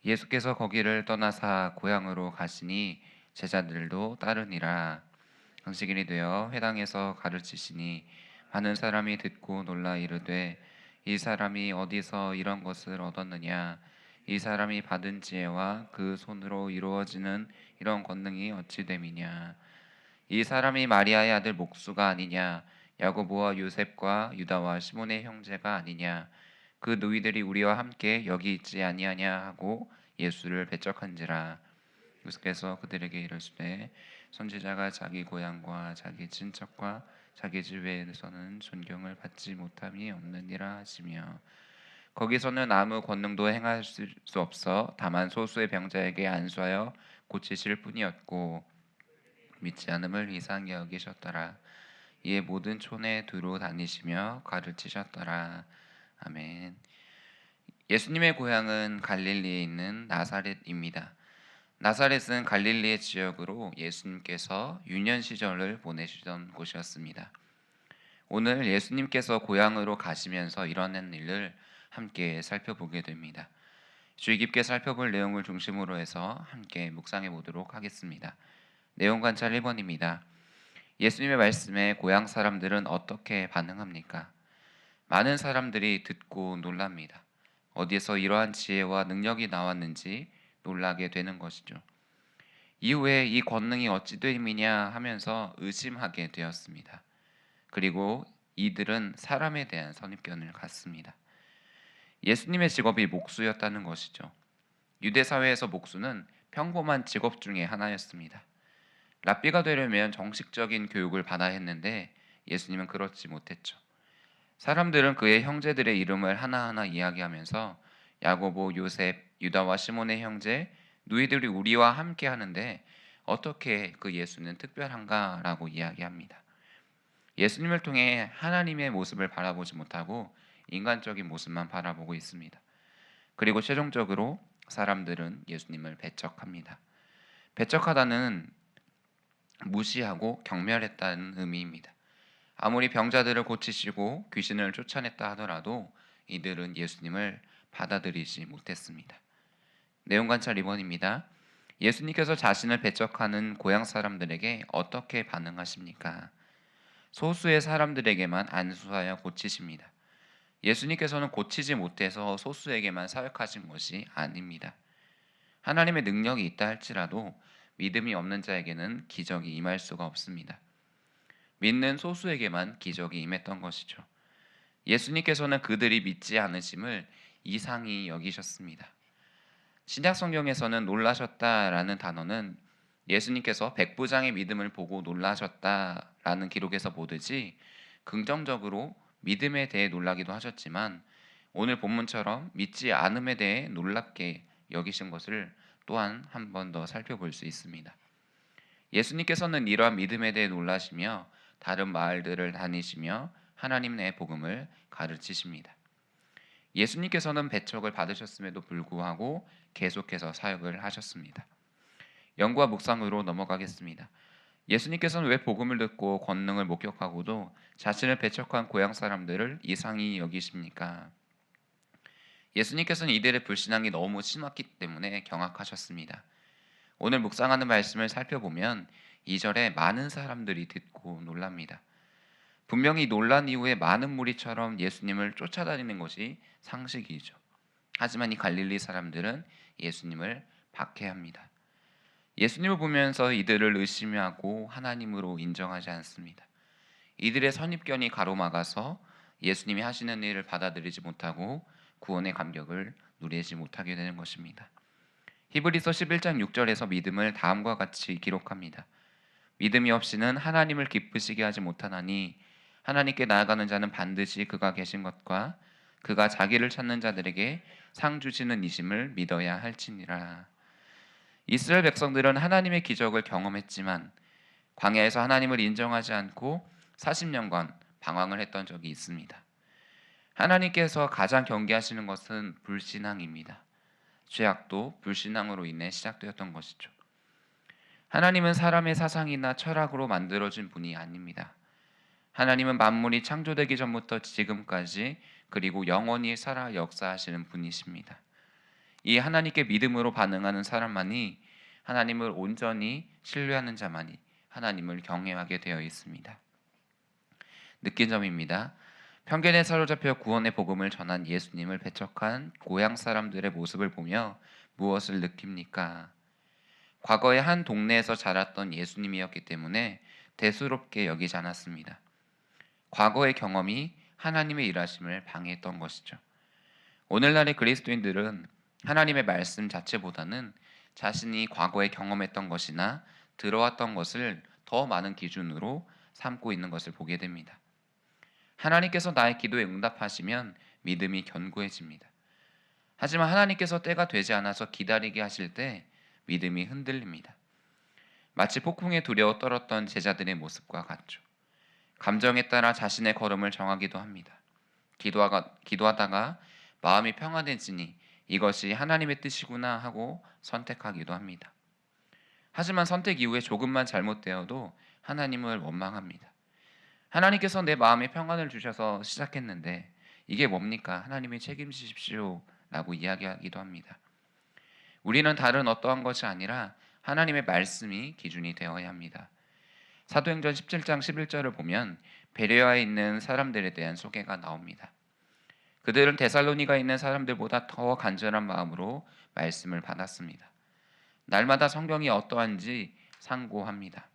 예수께서 거기를 떠나사 고향으로 가시니 제자들도 따르니라. 안식일이 되어 회당에서 가르치시니 많은 사람이 듣고 놀라 이르되 이 사람이 어디서 이런 것을 얻었느냐. 이 사람이 받은 지혜와 그 손으로 이루어지는 이런 권능이 어찌 됨이냐. 이 사람이 마리아의 아들 목수가 아니냐. 야고보와 요셉과 유다와 시몬의 형제가 아니냐. 그 너희들이 우리와 함께 여기 있지 아니하냐 하고 예수를 배척한지라. 예수께서 그들에게 이르시되 선지자가 자기 고향과 자기 친척과 자기 집에서는 존경을 받지 못함이 없느니라 하시며, 거기서는 아무 권능도 행할 수 없어 다만 소수의 병자에게 안수하여 고치실 뿐이었고 믿지 않음을 이상히 여기셨더라. 이에 모든 촌에 두루 다니시며 가르치셨더라. 아멘. 예수님의 고향은 갈릴리에 있는 나사렛입니다. 나사렛은 갈릴리의 지역으로 예수님께서 유년 시절을 보내시던 곳이었습니다. 오늘 예수님께서 고향으로 가시면서 일어난 일을 함께 살펴보게 됩니다. 주의 깊게 살펴볼 내용을 중심으로 해서 함께 묵상해 보도록 하겠습니다. 내용 관찰 1번입니다. 예수님의 말씀에 고향 사람들은 어떻게 반응합니까? 많은 사람들이 듣고 놀랍니다. 어디에서 이러한 지혜와 능력이 나왔는지 놀라게 되는 것이죠. 이후에 이 권능이 어찌 됨이냐 하면서 의심하게 되었습니다. 그리고 이들은 사람에 대한 선입견을 갖습니다. 예수님의 직업이 목수였다는 것이죠. 유대 사회에서 목수는 평범한 직업 중에 하나였습니다. 랍비가 되려면 정식적인 교육을 받아야 했는데 예수님은 그렇지 못했죠. 사람들은 그의 형제들의 이름을 하나하나 이야기하면서 야고보, 요셉, 유다와 시몬의 형제, 너희들이 우리와 함께 하는데 어떻게 그 예수는 특별한가라고 이야기합니다. 예수님을 통해 하나님의 모습을 바라보지 못하고 인간적인 모습만 바라보고 있습니다. 그리고 최종적으로 사람들은 예수님을 배척합니다. 배척하다는 무시하고 경멸했다는 의미입니다. 아무리 병자들을 고치시고 귀신을 쫓아냈다 하더라도 이들은 예수님을 받아들이지 못했습니다. 내용 관찰 2번입니다. 예수님께서 자신을 배척하는 고향 사람들에게 어떻게 반응하십니까? 소수의 사람들에게만 안수하여 고치십니다. 예수님께서는 고치지 못해서 소수에게만 사역하신 것이 아닙니다. 하나님의 능력이 있다 할지라도 믿음이 없는 자에게는 기적이 임할 수가 없습니다. 믿는 소수에게만 기적이 임했던 것이죠. 예수님께서는 그들이 믿지 않으심을 이상히 여기셨습니다. 신약 성경에서는 놀라셨다라는 단어는 예수님께서 백부장의 믿음을 보고 놀라셨다라는 기록에서 보듯이 긍정적으로 믿음에 대해 놀라기도 하셨지만 오늘 본문처럼 믿지 않음에 대해 놀랍게 여기신 것을 또한 한 번 더 살펴볼 수 있습니다. 예수님께서는 이러한 믿음에 대해 놀라시며 다른 마을들을 다니시며 하나님의 복음을 가르치십니다. 예수님께서는 배척을 받으셨음에도 불구하고 계속해서 사역을 하셨습니다. 연구와 묵상으로 넘어가겠습니다. 예수님께서는 왜 복음을 듣고 권능을 목격하고도 자신을 배척한 고향 사람들을 이상히 여기십니까? 예수님께서는 이들의 불신앙이 너무 심했기 때문에 경악하셨습니다. 오늘 묵상하는 말씀을 살펴보면 2절에 많은 사람들이 듣고 놀랍니다. 분명히 놀란 이후에 많은 무리처럼 예수님을 쫓아다니는 것이 상식이죠. 하지만 이 갈릴리 사람들은 예수님을 박해합니다. 예수님을 보면서 이들을 의심하고 하나님으로 인정하지 않습니다. 이들의 선입견이 가로막아서 예수님이 하시는 일을 받아들이지 못하고 구원의 감격을 누리지 못하게 되는 것입니다. 히브리서 11장 6절에서 믿음을 다음과 같이 기록합니다. 믿음이 없이는 하나님을 기쁘시게 하지 못하나니 하나님께 나아가는 자는 반드시 그가 계신 것과 그가 자기를 찾는 자들에게 상 주시는 이심을 믿어야 할지니라. 이스라엘 백성들은 하나님의 기적을 경험했지만 광야에서 하나님을 인정하지 않고 40년간 방황을 했던 적이 있습니다. 하나님께서 가장 경계하시는 것은 불신앙입니다. 죄악도 불신앙으로 인해 시작되었던 것이죠. 하나님은 사람의 사상이나 철학으로 만들어진 분이 아닙니다. 하나님은 만물이 창조되기 전부터 지금까지 그리고 영원히 살아 역사하시는 분이십니다. 이 하나님께 믿음으로 반응하는 사람만이, 하나님을 온전히 신뢰하는 자만이 하나님을 경외하게 되어 있습니다. 느낀 점입니다. 편견에 사로잡혀 구원의 복음을 전한 예수님을 배척한 고향 사람들의 모습을 보며 무엇을 느낍니까? 과거에 한 동네에서 자랐던 예수님이었기 때문에 대수롭게 여기지 않았습니다. 과거의 경험이 하나님의 일하심을 방해했던 것이죠. 오늘날의 그리스도인들은 하나님의 말씀 자체보다는 자신이 과거에 경험했던 것이나 들어왔던 것을 더 많은 기준으로 삼고 있는 것을 보게 됩니다. 하나님께서 나의 기도에 응답하시면 믿음이 견고해집니다. 하지만 하나님께서 때가 되지 않아서 기다리게 하실 때 믿음이 흔들립니다. 마치 폭풍에 두려워 떨었던 제자들의 모습과 같죠. 감정에 따라 자신의 걸음을 정하기도 합니다. 기도하다가 마음이 평안해지니 이것이 하나님의 뜻이구나 하고 선택하기도 합니다. 하지만 선택 이후에 조금만 잘못되어도 하나님을 원망합니다. 하나님께서 내 마음에 평안을 주셔서 시작했는데 이게 뭡니까? 하나님이 책임지십시오 라고 이야기하기도 합니다. 우리는 다른 어떠한 것이 아니라 하나님의 말씀이 기준이 되어야 합니다. 사도행전 17장 11절을 보면 베레아에 있는 사람들에 대한 소개가 나옵니다. 그들은 데살로니가에 있는 사람들보다 더 간절한 마음으로 말씀을 받았습니다. 날마다 성경이 어떠한지 상고합니다.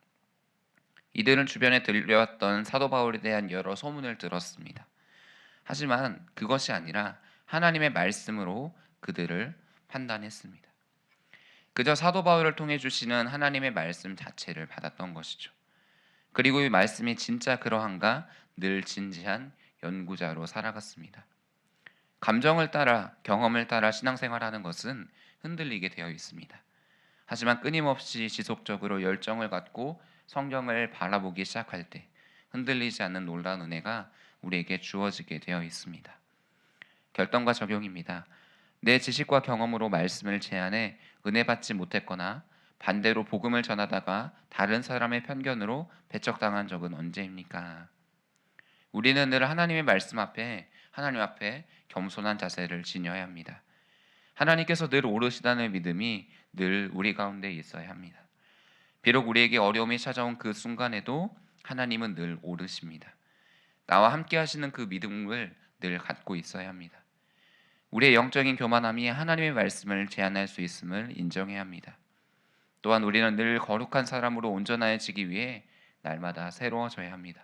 이들은 주변에 들려왔던 사도 바울에 대한 여러 소문을 들었습니다. 하지만 그것이 아니라 하나님의 말씀으로 그들을 판단했습니다. 그저 사도 바울을 통해 주시는 하나님의 말씀 자체를 받았던 것이죠. 그리고 이 말씀이 진짜 그러한가 늘 진지한 연구자로 살아갔습니다. 감정을 따라, 경험을 따라 신앙생활하는 것은 흔들리게 되어 있습니다. 하지만 끊임없이 지속적으로 열정을 갖고 성경을 바라보기 시작할 때 흔들리지 않는 놀라운 은혜가 우리에게 주어지게 되어 있습니다. 결단과 적용입니다. 내 지식과 경험으로 말씀을 제안해 은혜 받지 못했거나 반대로 복음을 전하다가 다른 사람의 편견으로 배척당한 적은 언제입니까? 우리는 늘 하나님 앞에 겸손한 자세를 지녀야 합니다. 하나님께서 늘 오르시다는 믿음이 늘 우리 가운데 있어야 합니다. 비록 우리에게 어려움이 찾아온 그 순간에도 하나님은 늘 오르십니다. 나와 함께 하시는 그 믿음을 늘 갖고 있어야 합니다. 우리의 영적인 교만함이 하나님의 말씀을 제한할 수 있음을 인정해야 합니다. 또한 우리는 늘 거룩한 사람으로 온전해지기 위해 날마다 새로워져야 합니다.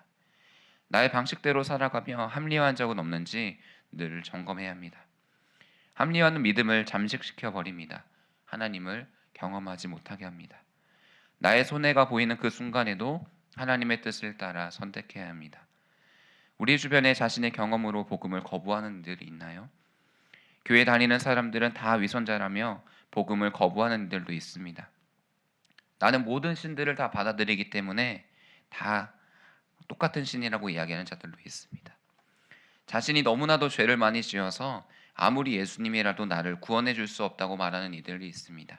나의 방식대로 살아가며 합리화한 적은 없는지 늘 점검해야 합니다. 합리화는 믿음을 잠식시켜 버립니다. 하나님을 경험하지 못하게 합니다. 나의 손해가 보이는 그 순간에도 하나님의 뜻을 따라 선택해야 합니다. 우리 주변에 자신의 경험으로 복음을 거부하는 이들이 있나요? 교회 다니는 사람들은 다 위선자라며 복음을 거부하는 이들도 있습니다. 나는 모든 신들을 다 받아들이기 때문에 다 똑같은 신이라고 이야기하는 자들도 있습니다. 자신이 너무나도 죄를 많이 지어서 아무리 예수님이라도 나를 구원해 줄 수 없다고 말하는 이들이 있습니다.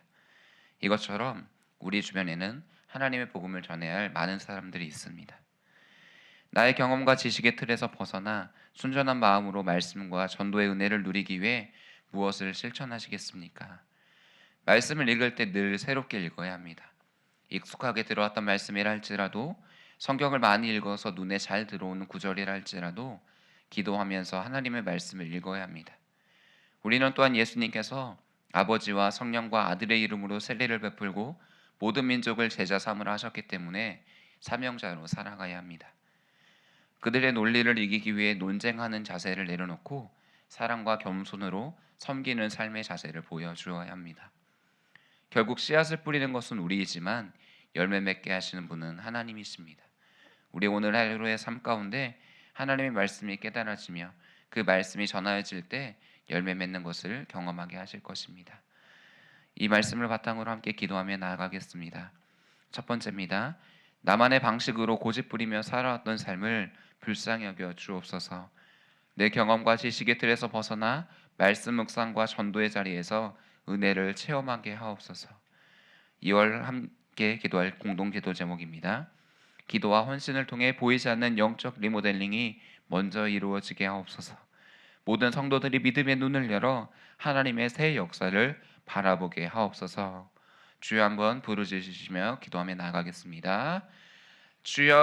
이것처럼 우리 주변에는 하나님의 복음을 전해야 할 많은 사람들이 있습니다. 나의 경험과 지식의 틀에서 벗어나 순전한 마음으로 말씀과 전도의 은혜를 누리기 위해 무엇을 실천하시겠습니까? 말씀을 읽을 때 늘 새롭게 읽어야 합니다. 익숙하게 들어왔던 말씀이라 할지라도, 성경을 많이 읽어서 눈에 잘 들어오는 구절이라 할지라도 기도하면서 하나님의 말씀을 읽어야 합니다. 우리는 또한 예수님께서 아버지와 성령과 아들의 이름으로 세례를 베풀고 모든 민족을 제자 삼으라 하셨기 때문에 사명자로 살아가야 합니다. 그들의 논리를 이기기 위해 논쟁하는 자세를 내려놓고 사랑과 겸손으로 섬기는 삶의 자세를 보여주어야 합니다. 결국 씨앗을 뿌리는 것은 우리이지만 열매 맺게 하시는 분은 하나님이십니다. 우리 오늘 하루의 삶 가운데 하나님의 말씀이 깨달아지며 그 말씀이 전하여질 때 열매 맺는 것을 경험하게 하실 것입니다. 이 말씀을 바탕으로 함께 기도하며 나아가겠습니다. 첫 번째입니다. 나만의 방식으로 고집부리며 살아왔던 삶을 불쌍히 여겨 주옵소서. 내 경험과 지식의 틀에서 벗어나 말씀 묵상과 전도의 자리에서 은혜를 체험하게 하옵소서. 2월 함께 기도할 공동 기도 제목입니다. 기도와 헌신을 통해 보이지 않는 영적 리모델링이 먼저 이루어지게 하옵소서. 모든 성도들이 믿음의 눈을 열어 하나님의 새 역사를 바라보게 하옵소서. 주여 한번 부르짖으시며 기도하며 나가겠습니다. 주여,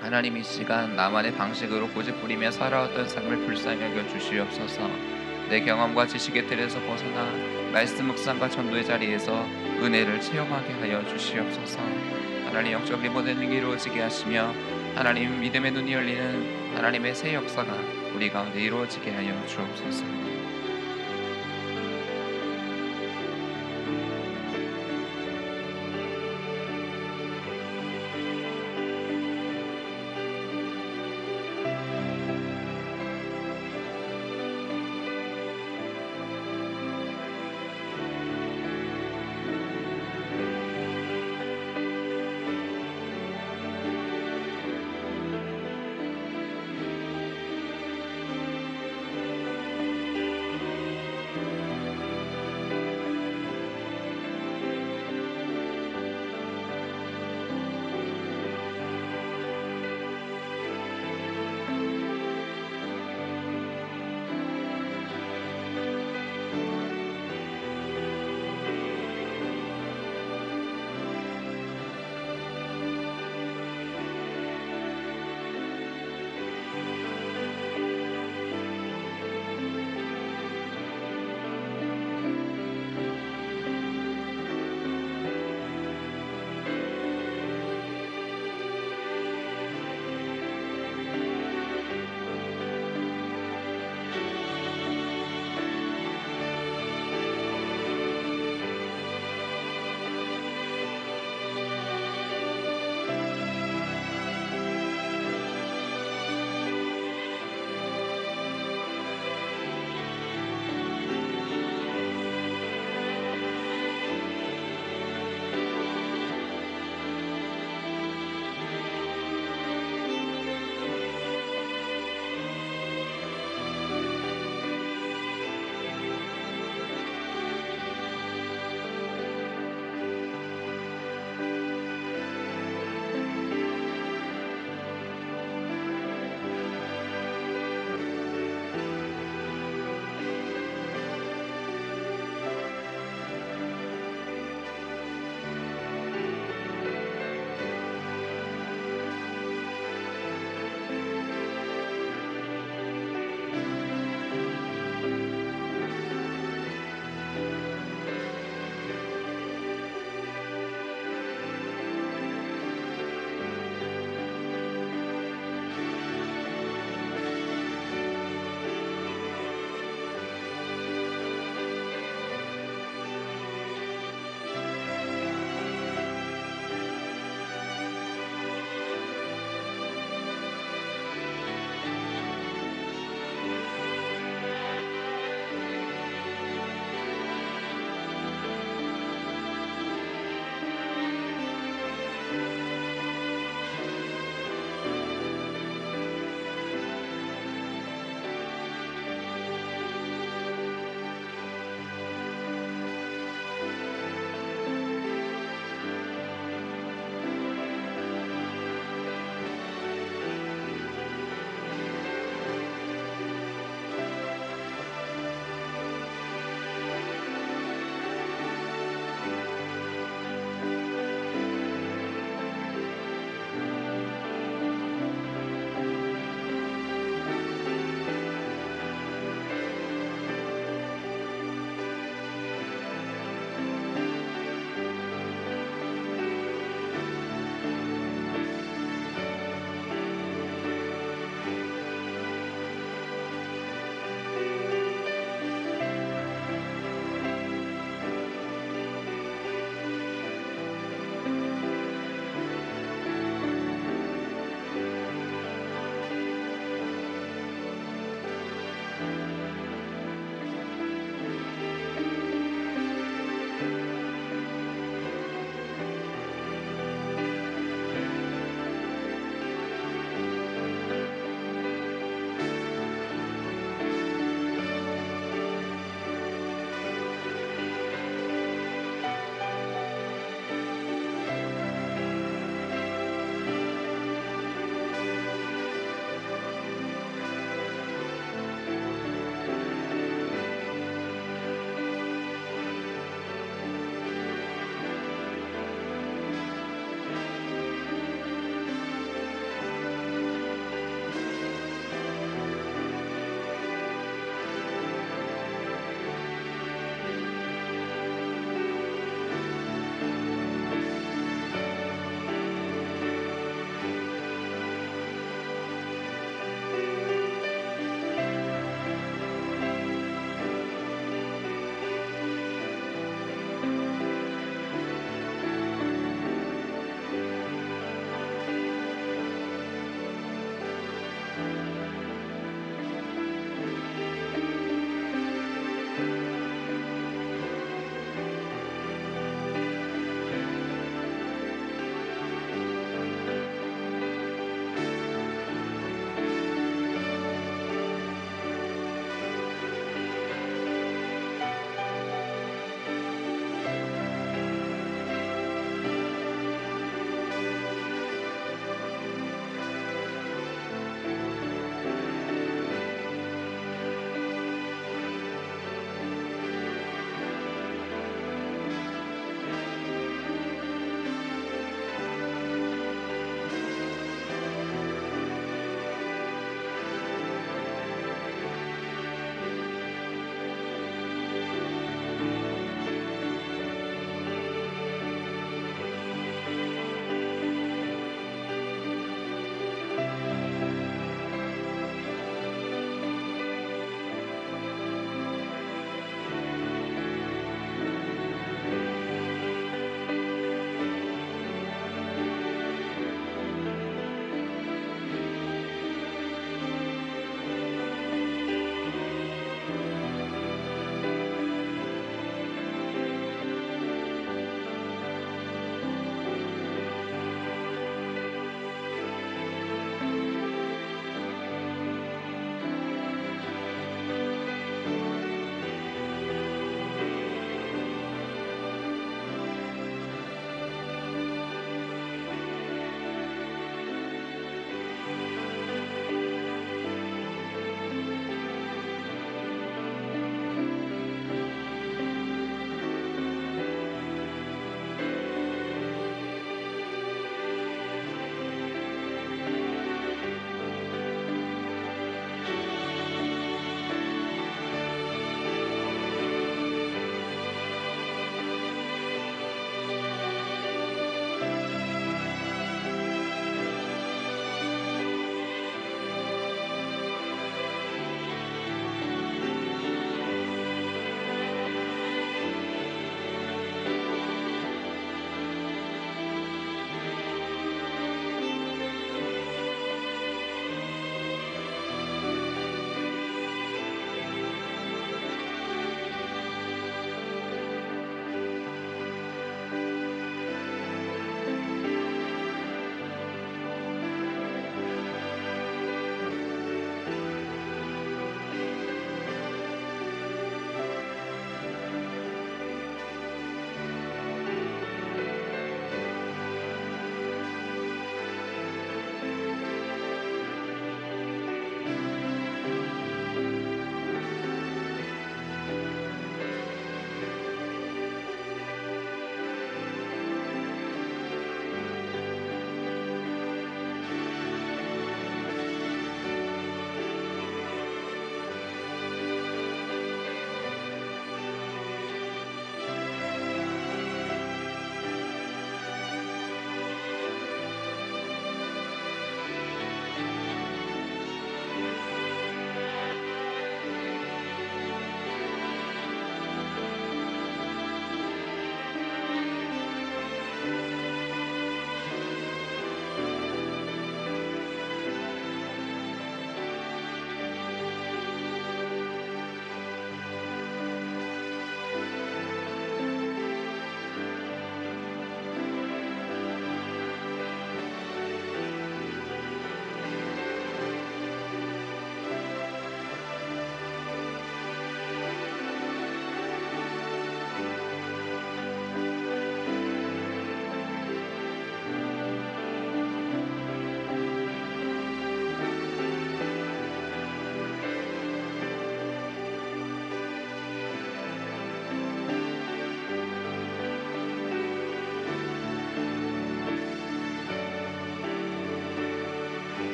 하나님 이 시간 나만의 방식으로 고집부리며 살아왔던 삶을 불쌍히 여겨 주시옵소서. 내 경험과 지식의 틀에서 벗어나 말씀 묵상과 전도의 자리에서 은혜를 체험하게 하여 주시옵소서. 하나님 영적 리모델링이 이루어지게 하시며 하나님 믿음의 눈이 열리는 하나님의 새 역사가 우리 가운데 이루어지게 하여 주옵소서.